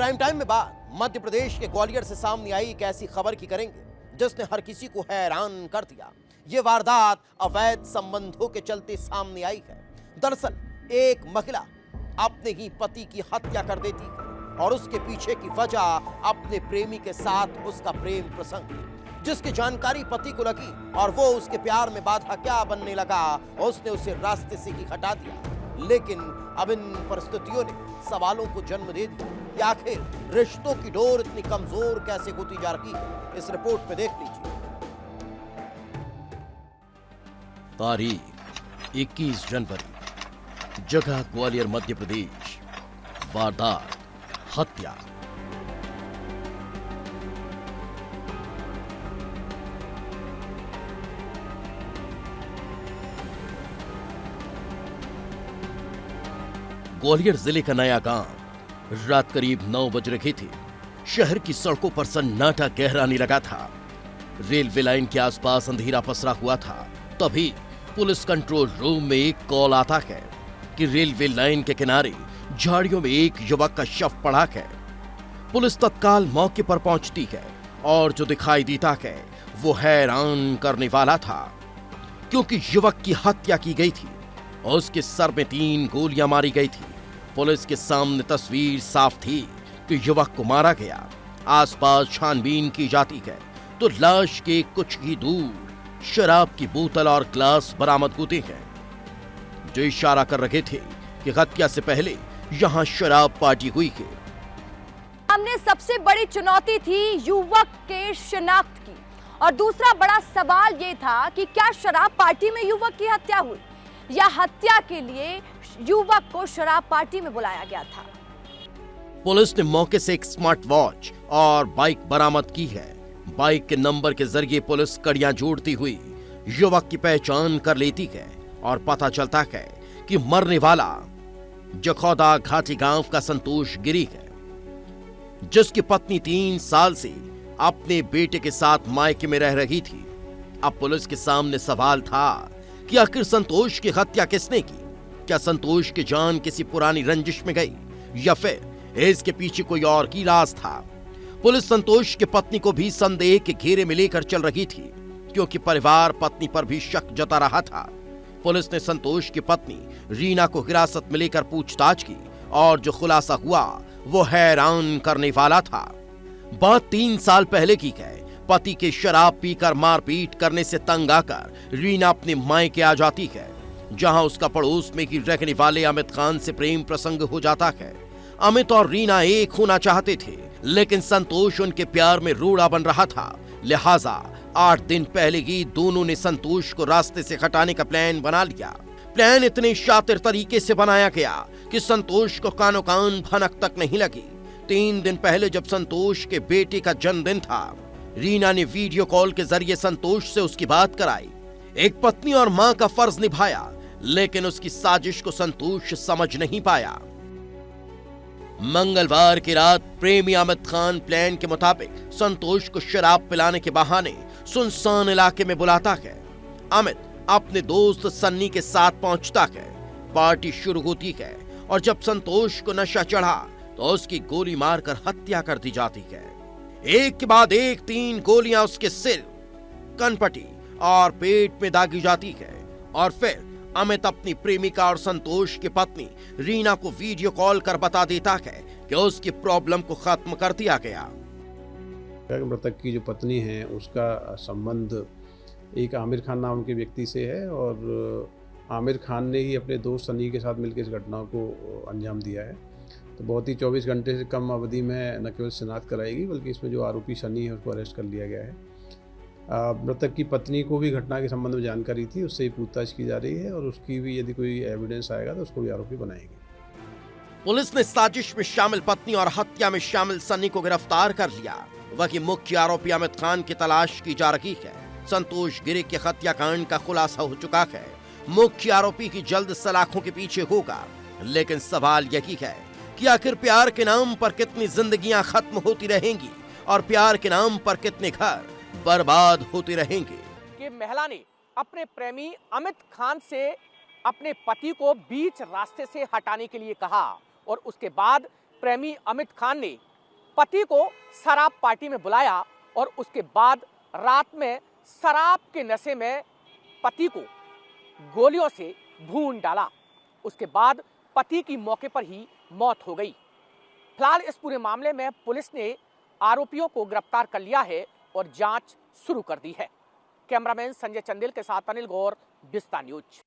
Crime time में बात मध्य प्रदेश के ग्वालियर से सामने आई एक ऐसी खबर की करेंगे जिसने हर किसी को हैरान कर दिया। ये वारदात अवैध संबंधों के चलते सामने आई है। दरअसल एक महिला अपने ही पति की हत्या कर देती है और उसके पीछे की वजह अपने प्रेमी के साथ उसका प्रेम प्रसंग, जिसकी जानकारी पति को लगी और वो उसके प्यार में बाधा क्या बनने लगा और उसने उसे रास्ते से ही हटा दिया। लेकिन अब इन परिस्थितियों ने सवालों को जन्म दे दिया कि आखिर रिश्तों की डोर इतनी कमजोर कैसे होती जा रही है। इस रिपोर्ट में देख लीजिए। तारीख 21 जनवरी, जगह ग्वालियर मध्य प्रदेश, वारदात हत्या। ग्वालियर जिले का नया गांव। रात करीब 9 बज रही थी। शहर की सड़कों पर सन्नाटा गहराने लगा था। रेलवे लाइन के आसपास अंधेरा पसरा हुआ था। तभी पुलिस कंट्रोल रूम में एक कॉल आता है कि रेलवे लाइन के किनारे झाड़ियों में एक युवक का शव पड़ा है। पुलिस तत्काल मौके पर पहुंचती है और जो दिखाई देता है वो हैरान करने वाला था, क्योंकि युवक की हत्या की गई थी और उसके सर में 3 गोलियां मारी गई थी। पुलिस के सामने तस्वीर साफ थी कि युवक को मारा गया। आसपास छानबीन की जाती है तो लाश के कुछ ही दूर शराब की बोतल और ग्लास बरामद होते हैं, जो इशारा कर रहे थे कि हत्या से पहले यहां शराब पार्टी हुई है। हमने सबसे बड़ी चुनौती थी युवक के शिनाख्त की और दूसरा बड़ा सवाल यह था कि क्या शराब पार्टी में युवक की हत्या हुई या हत्या के लिए युवक को शराब पार्टी में बुलाया गया था। पुलिस ने मौके से एक स्मार्ट वॉच और बाइक बरामद की है। बाइक के नंबर के जरिए पुलिस कड़ियां जोड़ती हुई युवक की पहचान कर लेती है और पता चलता है कि मरने वाला जखौदा घाटी गांव का संतोष गिरी है, जिसकी पत्नी 3 साल से अपने बेटे के साथ मायके में रह रही थी। अब पुलिस के सामने सवाल था कि आखिर संतोष की हत्या किसने की? क्या संतोष की जान किसी पुरानी रंजिश में गई या फिर इसके पीछे कोई और की राज था? पुलिस संतोष की पत्नी को भी संदेह के घेरे में लेकर चल रही थी, क्योंकि परिवार पत्नी पर भी शक जता रहा था। पुलिस ने संतोष की पत्नी रीना को हिरासत में लेकर पूछताछ की और जो खुलासा हुआ वो हैरान करने वाला था। बात 3 साल पहले की है। पति के शराब पीकर मारपीट करने से तंग आकर रीना अपने मायके आ जाती है, जहां उसका पड़ोस में ही रहने वाले अमित खान से प्रेम प्रसंग हो जाता है। अमित और रीना एक होना चाहते थे, लेकिन संतोष उनके प्यार में रोड़ा बन रहा था। लिहाजा 8 दिन पहले ही दोनों ने संतोष को रास्ते से हटाने का प्लान बना लिया। प्लान इतने शातिर तरीके से बनाया गया कि संतोष को कानो कान भनक तक नहीं लगी। 3 दिन पहले जब संतोष के बेटे का जन्मदिन था, रीना ने वीडियो कॉल के जरिए संतोष से उसकी बात कराई। एक पत्नी और मां का फर्ज निभाया, लेकिन उसकी साजिश को संतोष समझ नहीं पाया। मंगलवार की रात प्रेमी अमित खान प्लान के मुताबिक संतोष को शराब पिलाने के बहाने सुनसान इलाके में बुलाता है। अमित अपने दोस्त सन्नी के साथ पहुंचता है। पार्टी शुरू होती है और जब संतोष को नशा चढ़ा तो उसकी गोली मारकर हत्या कर दी जाती है। एक के बाद एक 3 गोलियां उसके सिर, कनपटी और पेट में दागी जाती है और फिर अमित अपनी प्रेमिका और संतोष की पत्नी रीना को वीडियो कॉल कर बता देता है कि उसकी प्रॉब्लम को खत्म कर दिया गया। मृतक की जो पत्नी है उसका संबंध एक आमिर खान नाम के व्यक्ति से है और आमिर खान ने ही अपने दोस्त सनी के साथ मिलकर इस घटना को अंजाम दिया है। तो बहुत ही 24 घंटे से कम अवधि में न केवल शिनाख्त कराएगी बल्कि इसमें जो आरोपी सनी है उसको अरेस्ट कर लिया गया है। मृतक की पत्नी को भी घटना के संबंध में जानकारी थी, उससे ही पूछताछ की जा रही है और उसकी भी यदि कोई एविडेंस आएगा तो उसको भी आरोपी बनाएगी। पुलिस ने साजिश में शामिल पत्नी और हत्या में शामिल सन्नी को गिरफ्तार कर लिया। वही मुख्य आरोपी अमित खान की तलाश की जा रही है। संतोष गिरी के हत्याकांड का खुलासा हो चुका है। मुख्य आरोपी की जल्द सलाखों के पीछे होगा, लेकिन सवाल यही है कि आखिर प्यार के नाम पर कितनी जिंदगियां खत्म होती रहेंगी और प्यार के नाम पर कितने घर बर्बाद होते रहेंगे। कि महिला ने अपने प्रेमी अमित खान से अपने पति को बीच रास्ते से हटाने के लिए कहा और उसके बाद प्रेमी अमित खान ने पति को शराब पार्टी में बुलाया और उसके बाद रात में शराब के नशे में पति को गोलियों से भून डाला। उसके बाद पति की मौके पर ही मौत हो गई। फिलहाल इस पूरे मामले में पुलिस ने आरोपियों को गिरफ्तार कर लिया है और जांच शुरू कर दी है। कैमरामैन संजय चंदेल के साथ अनिल गौर, विस्तार न्यूज।